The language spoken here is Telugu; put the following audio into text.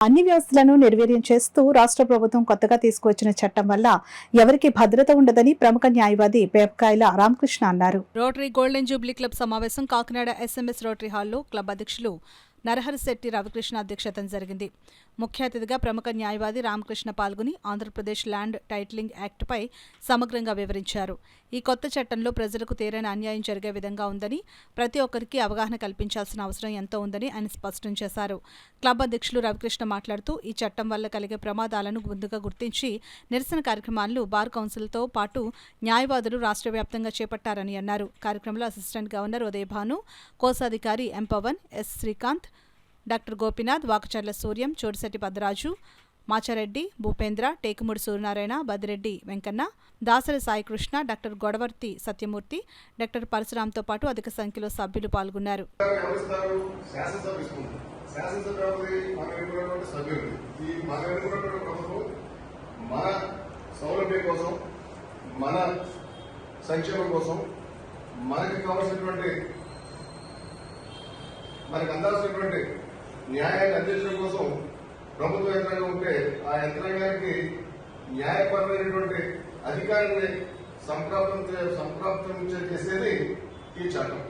అన్ని వ్యవస్థలను నిర్వీర్యం చేస్తూ రాష్ట్ర ప్రభుత్వం కొత్తగా తీసుకువచ్చిన చట్టం వల్ల ఎవరికి భద్రత ఉండదని ప్రముఖ న్యాయవాది పేపకాయల రామకృష్ణ అన్నారు. రోటరీ గోల్డెన్ జూబ్లీ క్లబ్ సమావేశం కాకినాడ ఎస్ఎంఎస్ రోటరీ హాల్లో క్లబ్ అధ్యక్షులు నరహరిశెట్టి రవికృష్ణ అధ్యక్షతన జరిగింది. ముఖ్య అతిథిగా ప్రముఖ న్యాయవాది రామకృష్ణ పాల్గొని ఆంధ్రప్రదేశ్ ల్యాండ్ టైటిలింగ్ యాక్ట్పై సమగ్రంగా వివరించారు. ఈ కొత్త చట్టంలో ప్రజలకు తీరని అన్యాయం జరిగే విధంగా ఉందని, ప్రతి ఒక్కరికి అవగాహన కల్పించాల్సిన అవసరం ఎంతో ఉందని ఆయన స్పష్టం చేశారు. క్లబ్ అధ్యక్షులు రవికృష్ణ మాట్లాడుతూ ఈ చట్టం వల్ల కలిగే ప్రమాదాలను ముందుగా గుర్తించి నిరసన కార్యక్రమాలను బార్ కౌన్సిల్తో పాటు న్యాయవాదులు రాష్ట్ర వ్యాప్తంగా చేపట్టారని అన్నారు. కార్యక్రమంలో అసిస్టెంట్ గవర్నర్ ఉదయభాను, కోశాధికారి M Pawan, S Srikanth, doctor Gopinath, Vakacharla Suryam, Chodisetti Padmaraju, Machareddy, Bhupendra, Tekumudi Suryanarayana, Badireddy Venkanna, Dasari Saikrishna, doctor Godavarthi Satyamurthy, doctor పరశురాంతో పాటు అధిక సంఖ్యలో సభ్యులు పాల్గొన్నారు. మనకు అందాల్సినటువంటి న్యాయాన్ని అందించడం కోసం ప్రభుత్వ యంత్రాంగం ఉంటే ఆ యంత్రాంగానికి న్యాయపరమైనటువంటి అధికారాన్ని సంప్రాప్తం చేసేది ఈ చట్టం.